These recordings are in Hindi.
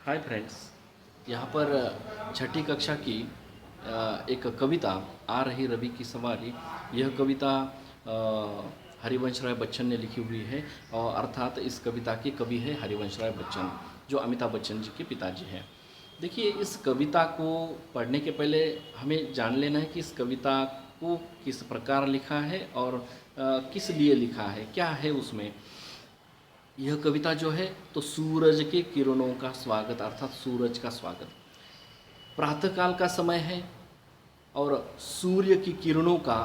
Hi friends. यहाँ पर छठी कक्षा की एक कविता आ रही रवि की सवारी। यह कविता हरिवंश राय बच्चन ने लिखी हुई है और अर्थात इस कविता के कवि है हरिवंश राय बच्चन, जो अमिताभ बच्चन जी के पिताजी हैं। देखिए, इस कविता को पढ़ने के पहले हमें जान लेना है कि इस कविता को किस प्रकार लिखा है और किस लिए लिखा है, क्या है उसमें। यह कविता जो है तो सूरज के किरणों का स्वागत अर्थात सूरज का स्वागत। प्रातःकाल का समय है और सूर्य की किरणों का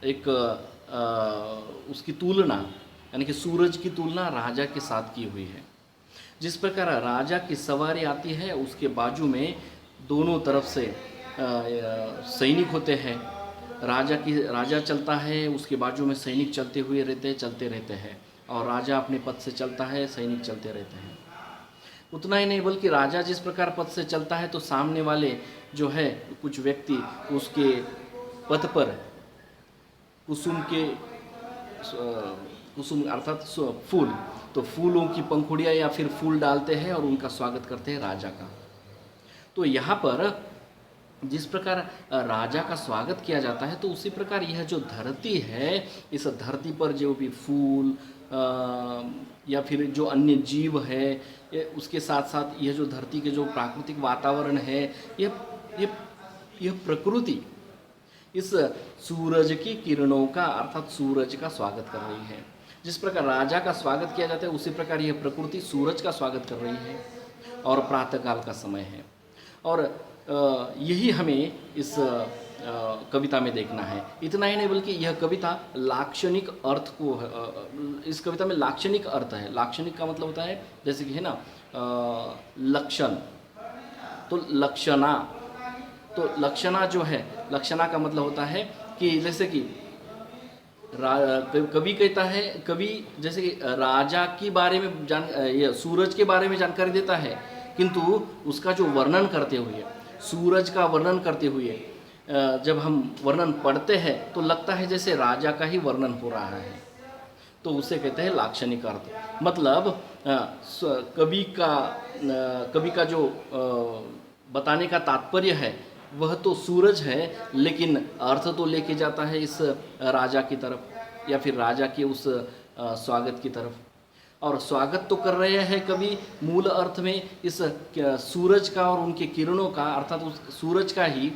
एक उसकी तुलना, यानी कि सूरज की तुलना राजा के साथ की हुई है। जिस प्रकार राजा की सवारी आती है, उसके बाजू में दोनों तरफ से सैनिक होते हैं। राजा चलता है, उसके बाजू में सैनिक चलते रहते हैं और राजा अपने पथ से चलता है, सैनिक चलते रहते हैं। उतना ही नहीं, बल्कि राजा जिस प्रकार पथ से चलता है तो सामने वाले जो है कुछ व्यक्ति उसके पथ पर कुसुम के कुसुम अर्थात फूल, तो फूलों की पंखुड़ियाँ या फिर फूल डालते हैं और उनका स्वागत करते हैं राजा का। तो यहाँ पर जिस प्रकार राजा का स्वागत किया जाता है, तो उसी प्रकार यह जो धरती है, इस धरती पर जो भी फूल या फिर जो अन्य जीव है, उसके साथ साथ यह जो धरती के जो प्राकृतिक वातावरण है, यह प्रकृति इस सूरज की किरणों का अर्थात सूरज का स्वागत कर रही है। जिस प्रकार राजा का स्वागत किया जाता है, उसी प्रकार यह प्रकृति सूरज का स्वागत कर रही है और प्रातःकाल का समय है। और यही हमें इस कविता में देखना है। इतना ही नहीं, बल्कि यह कविता लाक्षणिक अर्थ को इस कविता में लाक्षणिक अर्थ है। लाक्षणिक का मतलब होता है जैसे कि है ना लक्षण, तो लक्षणा, तो लक्षणा जो है, लक्षणा का मतलब होता है कि जैसे कि कवि कहता है, कवि जैसे कि राजा के बारे में सूरज के बारे में जानकारी देता है, किंतु उसका जो वर्णन करते हुए, सूरज का वर्णन करते हुए जब हम वर्णन पढ़ते हैं तो लगता है जैसे राजा का ही वर्णन हो रहा है, तो उसे कहते हैं लाक्षणिक अर्थ। मतलब कवि का जो बताने का तात्पर्य है वह तो सूरज है, लेकिन अर्थ तो लेके जाता है इस राजा की तरफ या फिर राजा के उस स्वागत की तरफ। और स्वागत तो कर रहे हैं कवि मूल अर्थ में इस सूरज का और उनके किरणों का अर्थात उस सूरज का ही,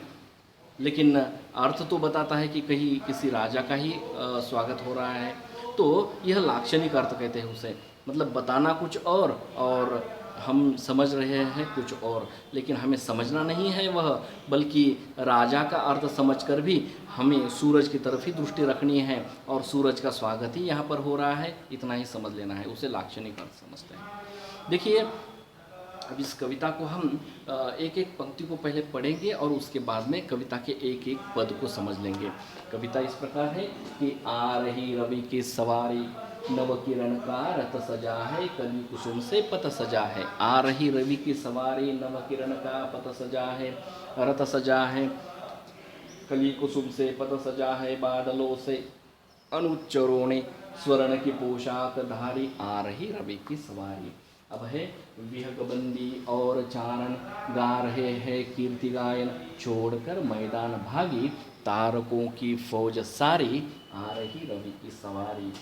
लेकिन अर्थ तो बताता है कि कहीं किसी राजा का ही स्वागत हो रहा है। तो यह लाक्षणिक अर्थ कहते हैं उसे, मतलब बताना कुछ और हम समझ रहे हैं कुछ और, लेकिन हमें समझना नहीं है वह, बल्कि राजा का अर्थ समझकर भी हमें सूरज की तरफ ही दृष्टि रखनी है और सूरज का स्वागत ही यहाँ पर हो रहा है, इतना ही समझ लेना है, उसे लाक्षणिक अर्थ समझते हैं। देखिए, अब इस कविता को हम एक एक पंक्ति को पहले पढ़ेंगे और उसके बाद में कविता के एक एक पद को समझ लेंगे। कविता इस प्रकार है कि आ रही रवि की सवारी, नव किरण का रथ सजा है, कली कुसुम से पथ सजा है। आ रही रवि की सवारी, नव किरण का पथ सजा है, रथ सजा है, कली कुसुम से पथ सजा है, बादलों से अनुच्चरों ने स्वर्ण की पोशाक धारी, आ रही रवि की सवारी। अब है विहगबंदी और चारण, गा रहे हैं कीर्ति गायन, छोड़कर मैदान भागी, तारकों की फौज सारी, आ रही रवि की सवारी।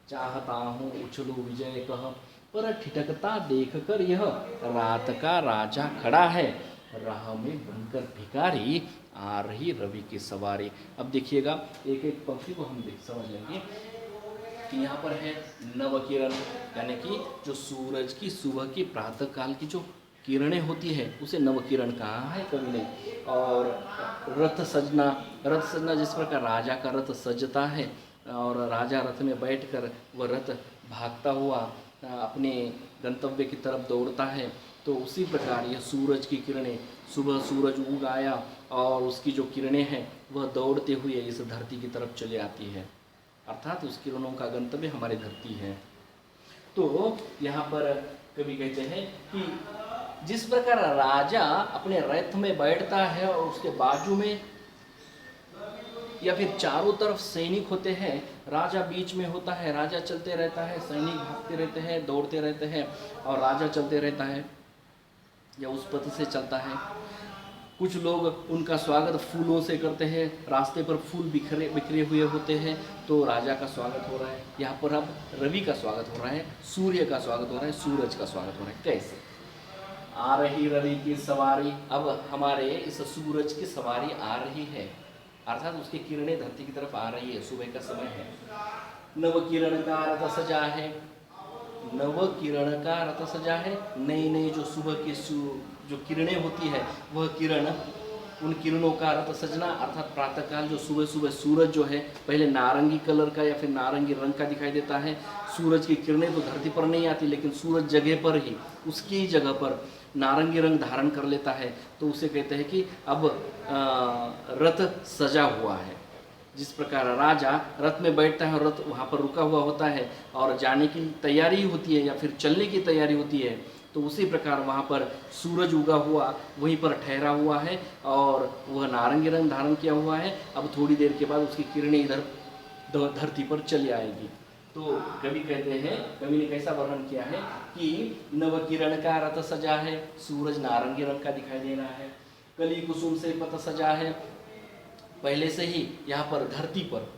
चाहता हूँ उछलू विजय कह, पर ठिठकता देख कर यह रात का राजा खड़ा है, राह में बनकर भिखारी, आ रही रवि की सवारी। अब देखिएगा, एक एक पंक्ति को हम समझ लेंगे कि यहाँ पर है नवकिरण, यानी कि जो सूरज की सुबह की प्रातःकाल की जो किरणें होती है उसे नवकिरण कहा है कवि ने। और रथ सजना जिस प्रकार राजा का रथ सजता है और राजा रथ में बैठकर वह रथ भागता हुआ अपने गंतव्य की तरफ दौड़ता है, तो उसी प्रकार यह सूरज की किरणें, सुबह सूरज उग आया और उसकी जो किरणें हैं वह दौड़ते हुए इस धरती की तरफ चले आती है, अर्थात उस किरणों का गंतव्य हमारी धरती है। तो यहाँ पर कवि कहते हैं कि जिस प्रकार राजा अपने रथ में बैठता है और उसके बाजू में या फिर चारों तरफ सैनिक होते हैं, राजा बीच में होता है, राजा चलते रहता है, सैनिक भागते रहते हैं, दौड़ते रहते हैं और राजा चलते रहता है या उस पथ से चलता है। कुछ लोग उनका स्वागत फूलों से करते हैं, रास्ते पर फूल बिखरे बिखरे हुए होते हैं, तो राजा का स्वागत हो रहा है। यहाँ पर अब रवि का स्वागत हो रहा है, सूर्य का स्वागत हो रहा है, सूरज का स्वागत हो रहा है। कैसे? आ रही रवि की सवारी, अब हमारे इस सूरज की सवारी आ रही है, अर्थात उसकी किरणें धरती की तरफ आ रही है, सुबह का समय है। नव किरण का रथ सजा है, नव किरण का रथ सजा है, नई नई जो सुबह की जो किरणें होती है वह किरण, उन किरणों का रथ सजना, अर्थात प्रातःकाल जो सुबह सुबह सूरज जो है पहले नारंगी कलर का या फिर नारंगी रंग का दिखाई देता है। सूरज की किरणें तो धरती पर नहीं आती, लेकिन सूरज जगह पर ही, उसकी ही जगह पर नारंगी रंग धारण कर लेता है, तो उसे कहते हैं कि अब रथ सजा हुआ है। जिस प्रकार राजा रथ में बैठता है और रथ वहाँ पर रुका हुआ होता है और जाने की तैयारी होती है या फिर चलने की तैयारी होती है, तो उसी प्रकार वहाँ पर सूरज उगा हुआ वहीं पर ठहरा हुआ है और वह नारंगी रंग धारण किया हुआ है। अब थोड़ी देर के बाद उसकी किरणें इधर धरती पर चली आएगी। तो कवि कहते हैं, कवि ने कैसा वर्णन किया है कि नव किरण का रथ सजा है, सूरज नारंगी रंग का दिखाई दे रहा है, कली कुसुम से पथ सजा है। पहले से ही यहाँ पर धरती पर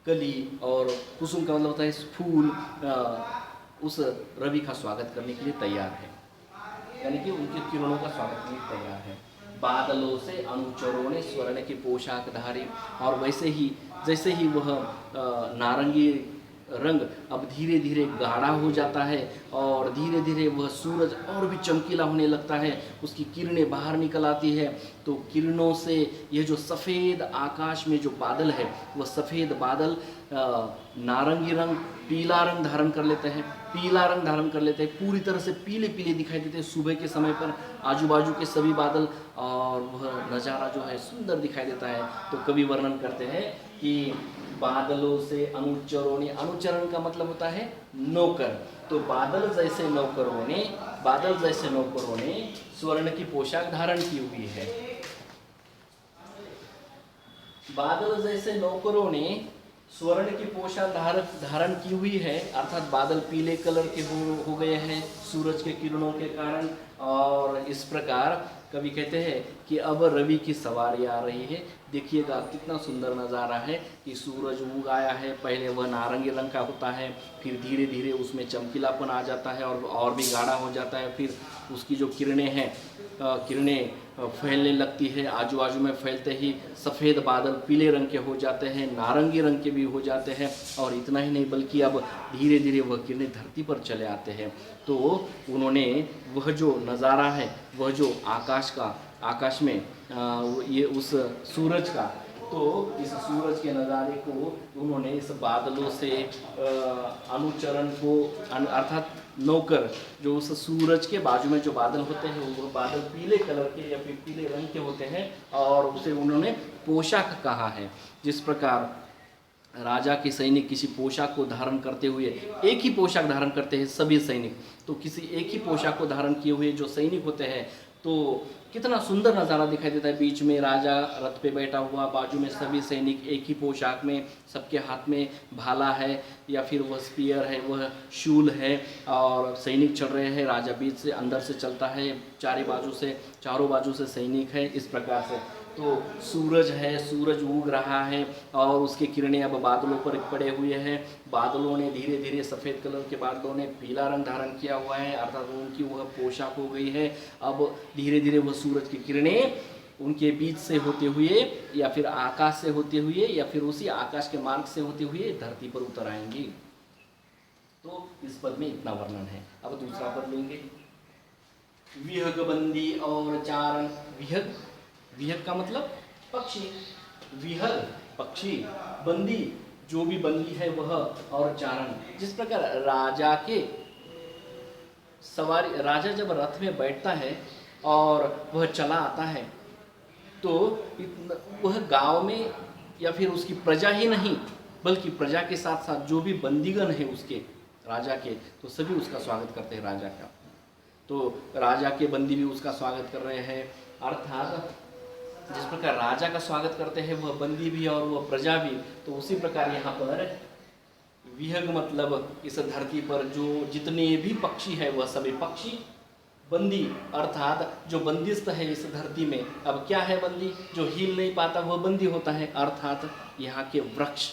कली और कुसुम का मतलब होता है फूल, उस रवि का स्वागत करने के लिए तैयार है, यानी कि उनके किरणों का स्वागत करने के लिए तैयार है। बादलों से अनुचरों ने स्वर्ण की पोशाक धारी, और वैसे ही जैसे ही वह नारंगी रंग अब धीरे धीरे गाढ़ा हो जाता है और धीरे धीरे वह सूरज और भी चमकीला होने लगता है, उसकी किरणें बाहर निकल आती है, तो किरणों से यह जो सफ़ेद आकाश में जो बादल है वह सफ़ेद बादल नारंगी रंग, पीला रंग धारण कर लेते हैं, पीला रंग धारण कर लेते हैं, पूरी तरह से पीले पीले दिखाई देते हैं सुबह के समय पर आजू बाजू के सभी बादल, और वह नज़ारा जो है सुंदर दिखाई देता है। तो कवि वर्णन करते हैं कि बादलों से अनुचरों ने, अनुचरण का मतलब होता है नौकर, तो बादल जैसे नौकरों ने स्वर्ण की पोशाक धारण की हुई है। बादल जैसे नौकरों ने स्वर्ण की पोशाक धारण की हुई है, अर्थात बादल पीले कलर के हो गए हैं सूरज के किरणों के कारण। और इस प्रकार कवि कहते हैं कि अब रवि की सवारी आ रही है। देखिएगा कितना सुंदर नज़ारा है कि सूरज उग आया है, पहले वह नारंगी रंग का होता है, फिर धीरे धीरे उसमें चमकीलापन आ जाता है और भी गाढ़ा हो जाता है, फिर उसकी जो किरणें हैं किरणें फैलने लगती है, आजू बाजू में फैलते ही सफ़ेद बादल पीले रंग के हो जाते हैं, नारंगी रंग के भी हो जाते हैं, और इतना ही नहीं बल्कि अब धीरे धीरे वह किरणें धरती पर चले आते हैं। तो उन्होंने वह जो नज़ारा है, वह जो आकाश में ये उस सूरज का, तो इस सूरज के नज़ारे को उन्होंने इस बादलों से अनुचरण को, अर्थात नौकर जो उस सूरज के बाजू में जो बादल होते हैं वो बादल पीले कलर के या फिर पीले रंग के होते हैं, और उसे उन्होंने पोशाक कहा है। जिस प्रकार राजा के सैनिक किसी पोशाक को धारण करते हुए, एक ही पोशाक धारण करते हैं सभी सैनिक, तो किसी एक ही पोशाक को धारण किए हुए जो सैनिक होते हैं, तो कितना सुंदर नज़ारा दिखाई देता है। बीच में राजा रथ पे बैठा हुआ, बाजू में सभी सैनिक एक ही पोशाक में, सबके हाथ में भाला है या फिर वह स्पीयर है, वह शूल है, और सैनिक चल रहे हैं, राजा बीच से अंदर से चलता है, चारों बाजू से सैनिक है। इस प्रकार से तो सूरज है, सूरज उग रहा है और उसकी किरणें अब बादलों पर पड़े हुए हैं। बादलों ने धीरे धीरे, सफ़ेद कलर के बादलों ने पीला रंग धारण किया हुआ है, अर्थात उनकी वह पोशाक हो गई है। अब धीरे धीरे वह सूरज की किरणें उनके बीच से होते हुए या फिर आकाश से होते हुए या फिर उसी आकाश के मार्ग से होते हुए धरती पर उतर आएंगी। तो इस पद में इतना वर्णन है। अब दूसरा पद लेंगे, विहग बंदी और चारण। विहग का मतलब पक्षी, विहग पक्षी, बंदी जो भी बंदी है वह, और चारण। जिस प्रकार राजा जब रथ में बैठता है और वह चला आता है, तो वह गांव में या फिर उसकी प्रजा ही नहीं बल्कि प्रजा के साथ साथ जो भी बंदीगण है उसके, राजा के, तो सभी उसका स्वागत करते हैं राजा का। तो राजा के बंदी भी उसका स्वागत कर रहे हैं, अर्थात जिस प्रकार राजा का स्वागत करते हैं वह बंदी भी और वह प्रजा भी, तो उसी प्रकार यहाँ पर विहग मतलब इस धरती पर जो जितने भी पक्षी है वह सभी पक्षी, बंदी अर्थात जो बंदिस्त है इस धरती में। अब क्या है बंदी? जो हिल नहीं पाता वह बंदी होता है, अर्थात यहाँ के वृक्ष,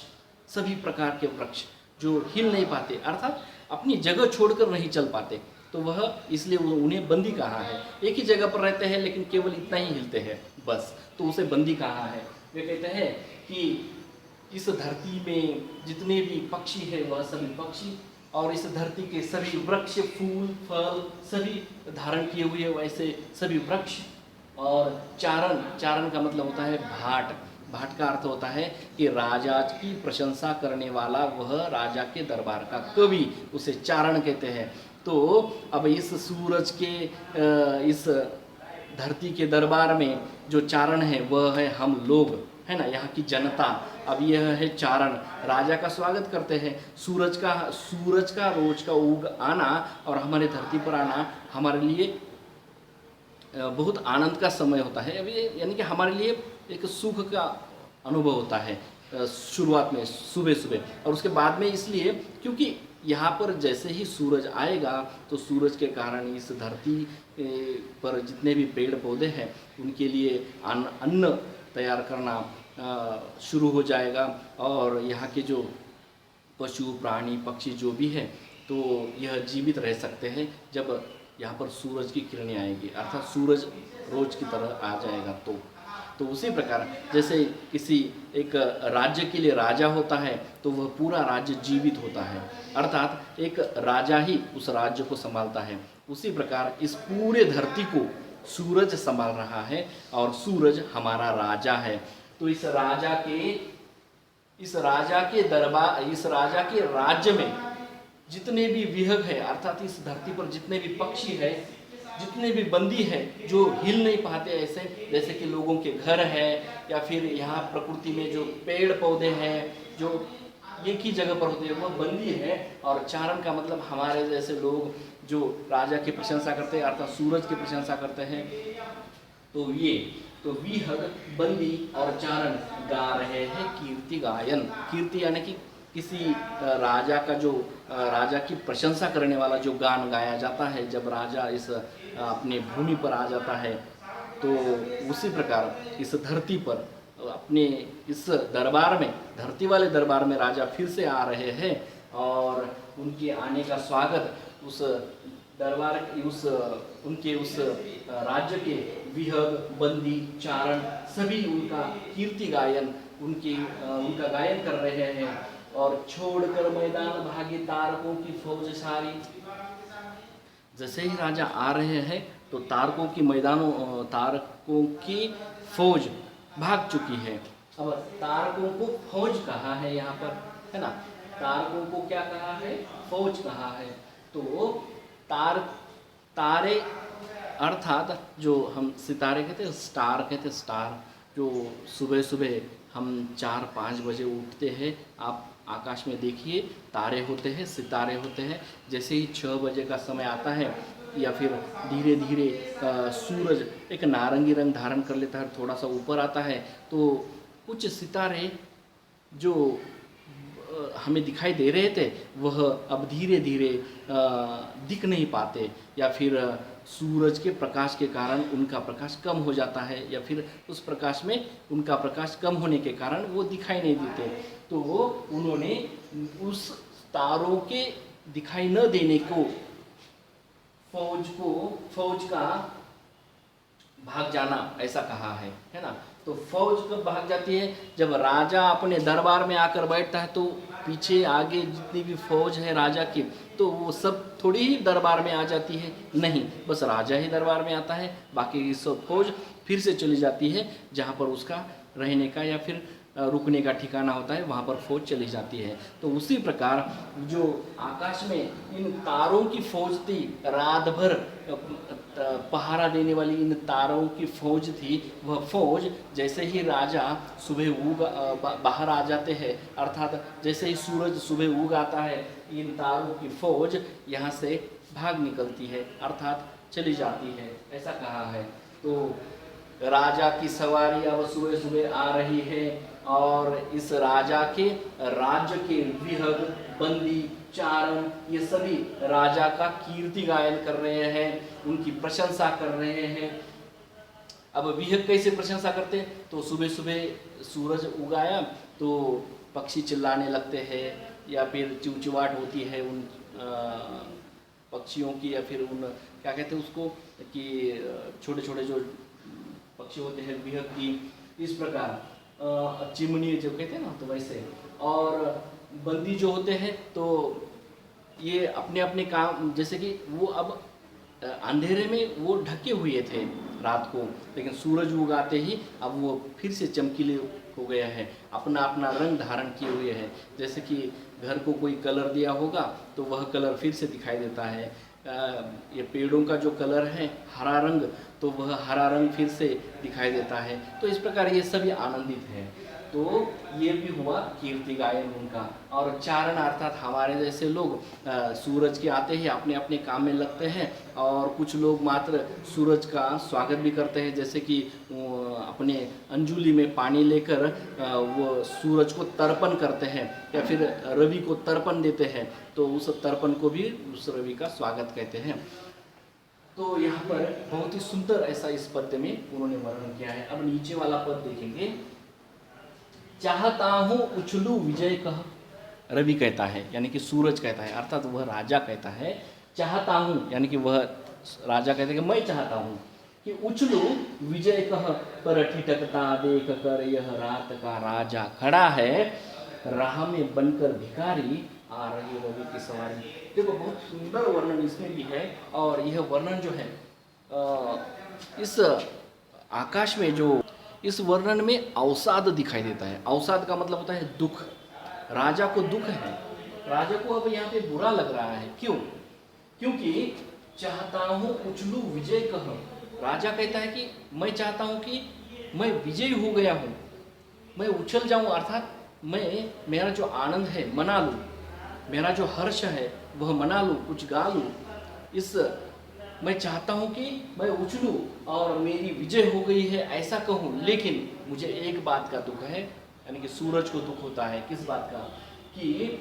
सभी प्रकार के वृक्ष जो हिल नहीं पाते अर्थात अपनी जगह छोड़कर नहीं चल पाते, तो वह इसलिए उन्हें बंदी कहा है। एक ही जगह पर रहते हैं लेकिन केवल इतना ही हिलते हैं बस, तो उसे बंदी कहा है। वे कहते हैं कि इस धरती में जितने भी पक्षी है वह सभी पक्षी, और इस धरती के सभी वृक्ष, फूल, फल सभी धारण किए हुए वैसे सभी वृक्ष, और चारण, चारण का मतलब होता है भाट। भाट का अर्थ होता है कि राजा की प्रशंसा करने वाला, वह राजा के दरबार का कवि, उसे चारण कहते हैं। तो अब इस सूरज के इस धरती के दरबार में जो चारण है वह है हम लोग, है ना, यहाँ की जनता। अब यह है चारण, राजा का स्वागत करते हैं। सूरज का रोज का उग आना और हमारे धरती पर आना हमारे लिए बहुत आनंद का समय होता है। अभी यानी कि हमारे लिए एक सुख का अनुभव होता है शुरुआत में सुबह सुबह, और उसके बाद में इसलिए क्योंकि यहाँ पर जैसे ही सूरज आएगा तो सूरज के कारण इस धरती पर जितने भी पेड़ पौधे हैं उनके लिए अन्न तैयार करना शुरू हो जाएगा, और यहाँ के जो पशु प्राणी पक्षी जो भी है तो यह जीवित रह सकते हैं जब यहाँ पर सूरज की किरणें आएगी, अर्थात सूरज रोज की तरह आ जाएगा। तो उसी प्रकार जैसे किसी एक राज्य के लिए राजा होता है तो वह पूरा राज्य जीवित होता है, अर्थात एक राजा ही उस राज्य को संभालता है। उसी प्रकार इस पूरे धरती को सूरज संभाल रहा है और सूरज हमारा राजा है। तो इस राजा के दरबार, इस राजा के राज्य में जितने भी विहग है अर्थात इस धरती पर जितने भी पक्षी है, जितने भी बंदी है जो हिल नहीं पाते, ऐसे जैसे कि लोगों के घर है या फिर यहाँ प्रकृति में जो पेड़ पौधे हैं जो एक ही जगह पर होते हैं वह बंदी है। और चारण का मतलब हमारे जैसे लोग जो राजा की प्रशंसा करते हैं अर्थात सूरज की प्रशंसा करते हैं, तो ये तो विहग, बंदी और चारण गा रहे हैं कीर्ति गायन। कीर्ति यानी कि किसी राजा का जो राजा की प्रशंसा करने वाला जो गान गाया जाता है जब राजा इस अपनी भूमि पर आ जाता है, तो उसी प्रकार इस धरती पर अपने इस दरबार में, धरती वाले दरबार में राजा फिर से आ रहे हैं और उनके आने का स्वागत उस दरबार उनके उस राज्य के विहग, बंदी, चारण सभी उनका कीर्ति गायन उनका गायन कर रहे हैं। और छोड़कर मैदान भागी तारकों की फौज सारी। जैसे ही राजा आ रहे हैं तो तारकों की फौज भाग चुकी है। अब तारकों को फौज कहा है यहाँ पर, है ना, तारकों को क्या कहा है? फौज कहा है। तो तारे अर्थात जो हम सितारे कहते हैं, स्टार कहते हैं, स्टार जो सुबह सुबह हम 4-5 बजे उठते हैं, आप आकाश में देखिए तारे होते हैं, सितारे होते हैं। जैसे ही 6 बजे का समय आता है या फिर धीरे धीरे सूरज एक नारंगी रंग धारण कर लेता है, थोड़ा सा ऊपर आता है, तो कुछ सितारे जो हमें दिखाई दे रहे थे वह अब धीरे धीरे दिख नहीं पाते, या फिर सूरज के प्रकाश के कारण उनका प्रकाश कम हो जाता है, या फिर उस प्रकाश में उनका प्रकाश कम होने के कारण वो दिखाई नहीं देते। तो उन्होंने उस तारों के दिखाई न देने को फौज का भाग जाना ऐसा कहा है ना। तो फौज कब भाग जाती है? जब राजा अपने दरबार में आकर बैठता है तो पीछे आगे जितनी भी फौज है राजा की, तो वो सब थोड़ी ही दरबार में आ जाती है, नहीं, बस राजा ही दरबार में आता है, बाकी सब फौज फिर से चली जाती है जहाँ पर उसका रहने का या फिर रुकने का ठिकाना होता है, वहाँ पर फौज चली जाती है। तो उसी प्रकार जो आकाश में इन तारों की फौज थी, रात भर पहरा देने वाली इन तारों की फौज थी, वह फौज जैसे ही राजा सुबह बाहर आ जाते हैं, अर्थात जैसे ही सूरज सुबह उग आता है, इन तारों की फौज यहाँ से भाग निकलती है, अर्थात चली जाती है, ऐसा कहा है। तो राजा की सवारी अब सुबह सुबह आ रही है और इस राजा के राज्य के विहग, बंदी, चारण, ये सभी राजा का कीर्ति गायन कर रहे हैं, उनकी प्रशंसा कर रहे हैं। अब विहग कैसे प्रशंसा करते? तो सुबह सुबह सूरज उगाया तो पक्षी चिल्लाने लगते हैं या फिर चिवचिवाहट होती है उन पक्षियों की, या फिर उन क्या कहते हैं उसको कि छोटे छोटे जो पक्षी होते हैं विहग की, इस प्रकार चिमनी जो कहते हैं ना, तो वैसे। और बंदी जो होते हैं तो ये अपने अपने काम, जैसे कि वो अब अंधेरे में वो ढके हुए थे रात को, लेकिन सूरज उगाते ही अब वो फिर से चमकीले हो गया है, अपना अपना रंग धारण किए हुए हैं। जैसे कि घर को कोई कलर दिया होगा तो वह कलर फिर से दिखाई देता है। ये पेड़ों का जो कलर है हरा रंग, तो वह हरा रंग फिर से दिखाई देता है। तो इस प्रकार ये सभी आनंदित हैं। तो ये भी हुआ कीर्ति गायन उनका। और चारण अर्थात हमारे जैसे लोग सूरज के आते ही अपने अपने काम में लगते हैं, और कुछ लोग मात्र सूरज का स्वागत भी करते हैं, जैसे कि अपने अंजुली में पानी लेकर वो सूरज को तर्पण करते हैं या फिर रवि को तर्पण देते हैं, तो उस तर्पण को भी उस रवि का स्वागत कहते हैं। तो यहाँ पर बहुत ही सुंदर ऐसा इस पद्य में उन्होंने वर्णन किया है। अब नीचे वाला पद देखेंगे। चाहता हूँ उछलू विजय कह, रवि कहता है यानी कि सूरज कहता है, अर्थात वह राजा कहता है। चाहता हूँ यानी कि वह राजा कहता है कि मैं चाहता हूँ कि उछलू विजय कह, पर ठिठकता देख कर यह रात का राजा खड़ा है, राह में बनकर भिखारी आ रही रवि की सवारी। देखो बहुत सुंदर वर्णन इसमें भी है। और यह वर्णन जो है इस आकाश में जो इस वर्णन में अवसाद दिखाई देता है। अवसाद का मतलब होता है दुख। राजा को दुख है, राजा को अब यहाँ पे बुरा लग रहा है। क्यों? क्योंकि चाहता हूँ उछलू विजय कह, राजा कहता है कि मैं चाहता हूँ कि मैं विजयी हो गया हूँ, मैं उछल जाऊँ, अर्थात मैं मेरा जो आनंद है मना लूँ, मेरा जो हर्ष है वह मना लूँ, कुछ गा लूँ। इस मैं चाहता हूँ कि मैं उछलूँ और मेरी विजय हो गई है ऐसा कहूँ, लेकिन मुझे एक बात का दुख है, यानी कि सूरज को दुख होता है। किस बात का? कि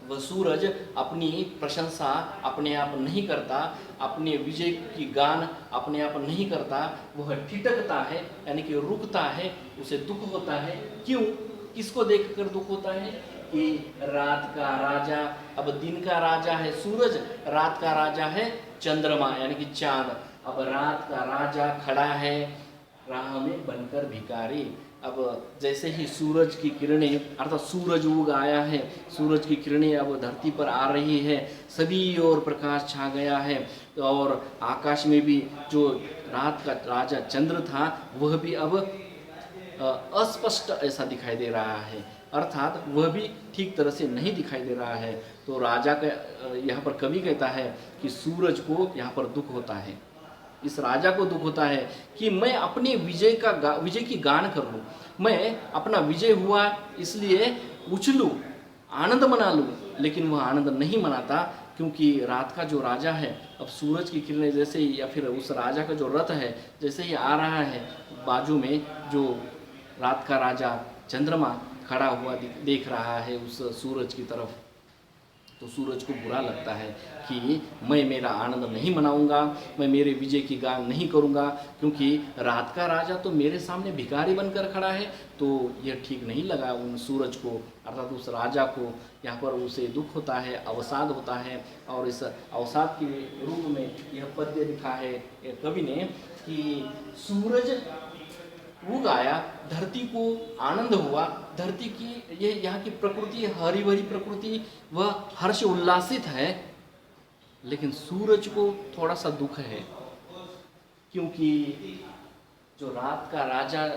वह सूरज अपनी प्रशंसा अपने आप नहीं करता, अपने विजय की गान अपने आप नहीं करता, वह ठिठकता है यानी कि रुकता है, उसे दुख होता है। क्यों? किसको देखकर दुख होता है? कि रात का राजा, अब दिन का राजा है सूरज, रात का राजा है चंद्रमा यानी कि चांद। अब रात का राजा खड़ा है राह में बनकर भिखारी। अब जैसे ही सूरज की किरणें, अर्थात सूरज उग आया है, सूरज की किरणें अब धरती पर आ रही है, सभी ओर प्रकाश छा गया है, और आकाश में भी जो रात का राजा चंद्र था वह भी अब अस्पष्ट ऐसा दिखाई दे रहा है, अर्थात वह भी ठीक तरह से नहीं दिखाई दे रहा है। तो राजा का यहाँ पर कवि कहता है कि सूरज को यहाँ पर दुख होता है, इस राजा को दुख होता है कि मैं अपने विजय की गान कर लूँ, मैं अपना विजय हुआ इसलिए उछलूँ, आनंद मना लूँ, लेकिन वह आनंद नहीं मनाता, क्योंकि रात का जो राजा है, अब सूरज की किरणें जैसे ही, या फिर उस राजा का जो रथ है जैसे ही आ रहा है, बाजू में जो रात का राजा चंद्रमा खड़ा हुआ देख रहा है उस सूरज की तरफ, तो सूरज को बुरा लगता है कि मैं मेरा आनंद नहीं मनाऊंगा, मैं मेरे विजय की गान नहीं करूंगा, क्योंकि रात का राजा तो मेरे सामने भिखारी बनकर खड़ा है। तो यह ठीक नहीं लगा उन सूरज को, अर्थात उस राजा को। यहाँ पर उसे दुख होता है, अवसाद होता है, और इस अवसाद के रूप में यह पद्य लिखा है कवि ने कि सूरज उग आया, धरती को आनंद हुआ, धरती की ये यहाँ की प्रकृति हरी भरी प्रकृति वह हर्ष उल्लासित है, लेकिन सूरज को थोड़ा सा दुख है, क्योंकि जो रात का राजा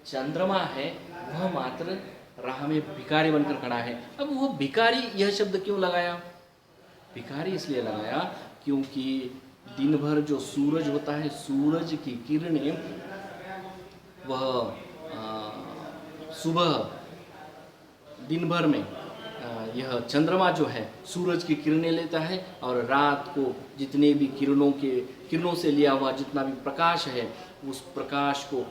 चंद्रमा है वह मात्र राह में भिखारी बनकर खड़ा है। अब वो भिखारी यह शब्द क्यों लगाया? भिखारी इसलिए लगाया क्योंकि दिन भर जो सूरज होता है, सूरज की किरणें वह सुबह दिन भर में यह चंद्रमा जो है सूरज की किरणें लेता है और रात को जितने भी किरणों से लिया हुआ जितना भी प्रकाश है उस प्रकाश को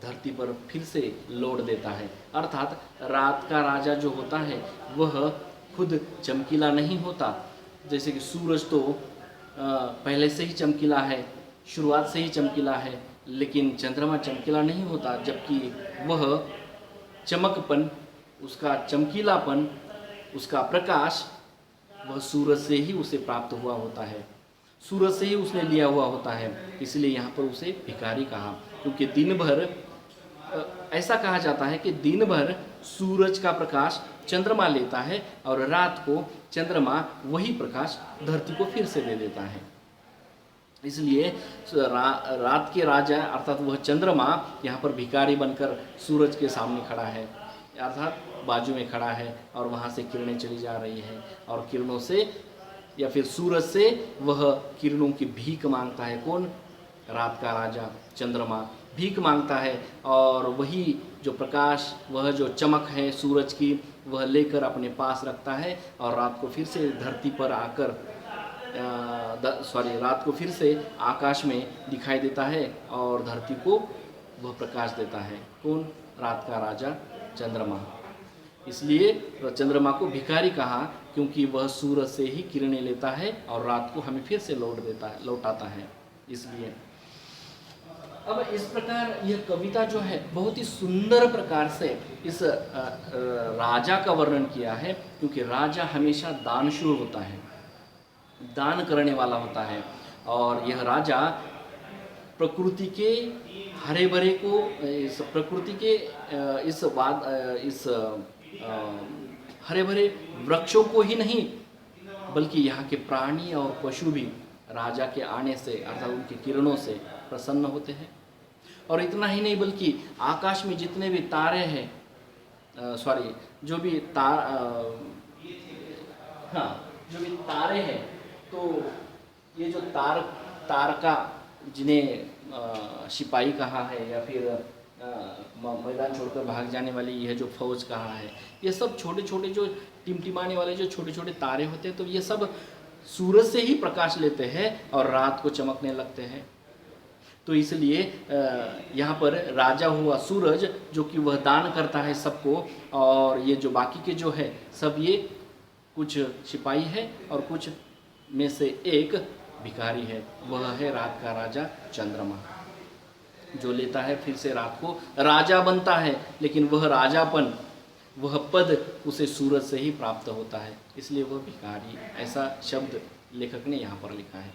धरती पर फिर से लौट देता है। अर्थात रात का राजा जो होता है वह खुद चमकीला नहीं होता। जैसे कि सूरज तो पहले से ही चमकीला है, शुरुआत से ही चमकीला है, लेकिन चंद्रमा चमकीला नहीं होता, जबकि वह चमकपन, उसका चमकीलापन, उसका प्रकाश वह सूरज से ही उसे प्राप्त हुआ होता है, सूरज से ही उसने लिया हुआ होता है। इसलिए यहाँ पर उसे भिखारी कहा, क्योंकि दिन भर ऐसा कहा जाता है कि दिन भर सूरज का प्रकाश चंद्रमा लेता है और रात को चंद्रमा वही प्रकाश धरती को फिर से दे देता है। इसलिए रात के राजा अर्थात वह चंद्रमा यहाँ पर भिखारी बनकर सूरज के सामने खड़ा है, अर्थात बाजू में खड़ा है और वहाँ से किरणें चली जा रही है और किरणों से या फिर सूरज से वह किरणों की भीख मांगता है। कौन? रात का राजा चंद्रमा भीख मांगता है और वही जो प्रकाश, वह जो चमक है सूरज की, वह लेकर अपने पास रखता है और रात को फिर से धरती पर आकर रात को फिर से आकाश में दिखाई देता है और धरती को वह प्रकाश देता है। कौन? रात का राजा चंद्रमा। इसलिए चंद्रमा को भिखारी कहा, क्योंकि वह सूरज से ही किरणें लेता है और रात को हमें फिर से लौटाता है। इसलिए अब इस प्रकार यह कविता जो है बहुत ही सुंदर प्रकार से इस राजा का वर्णन किया है, क्योंकि राजा हमेशा दानशूर होता है, दान करने वाला होता है और यह राजा प्रकृति के हरे भरे को, इस प्रकृति के इस हरे भरे वृक्षों को ही नहीं बल्कि यहाँ के प्राणी और पशु भी राजा के आने से अर्थात उनकी किरणों से प्रसन्न होते हैं। और इतना ही नहीं बल्कि आकाश में जितने भी तारे हैं, जो भी तारे हैं, तो ये जो तारका जिन्हें सिपाही कहा है या फिर मैदान छोड़कर भाग जाने वाली यह जो फौज कहा है, ये सब छोटे छोटे जो टिमटिमाने वाले जो छोटे छोटे तारे होते हैं, तो ये सब सूरज से ही प्रकाश लेते हैं और रात को चमकने लगते हैं। तो इसलिए यहाँ पर राजा हुआ सूरज, जो कि वह दान करता है सबको, और ये जो बाकी के जो है सब ये कुछ सिपाही है और कुछ में से एक भिखारी है, वह है रात का राजा चंद्रमा, जो लेता है फिर से रात को राजा बनता है, लेकिन वह राजापन, वह पद उसे सूरज से ही प्राप्त होता है, इसलिए वह भिखारी, ऐसा शब्द लेखक ने यहाँ पर लिखा है।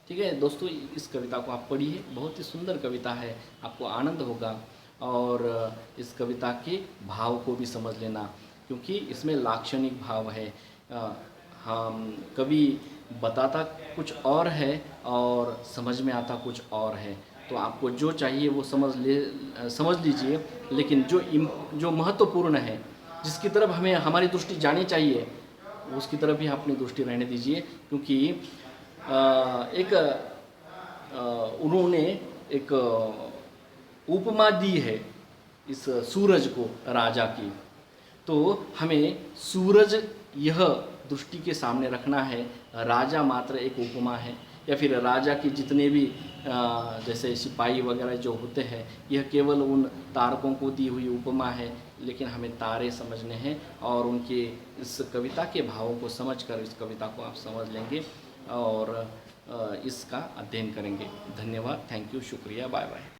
ठीक है दोस्तों, इस कविता को आप पढ़िए, बहुत ही सुंदर कविता है, आपको आनंद होगा और इस कविता के भाव को भी समझ लेना, क्योंकि इसमें लाक्षणिक भाव है। हम कवि बताता कुछ और है और समझ में आता कुछ और है, तो आपको जो चाहिए वो समझ लीजिए, लेकिन जो महत्वपूर्ण है, जिसकी तरफ हमें हमारी दृष्टि जानी चाहिए, उसकी तरफ भी अपनी दृष्टि रहने दीजिए। क्योंकि उन्होंने एक उपमा दी है इस सूरज को राजा की, तो हमें सूरज यह दृष्टि के सामने रखना है, राजा मात्र एक उपमा है, या फिर राजा की जितने भी जैसे सिपाही वगैरह जो होते हैं, यह केवल उन तारकों को दी हुई उपमा है, लेकिन हमें तारे समझने हैं और उनके इस कविता के भावों को समझकर इस कविता को आप समझ लेंगे और इसका अध्ययन करेंगे। धन्यवाद, थैंक यू, शुक्रिया, बाय बाय।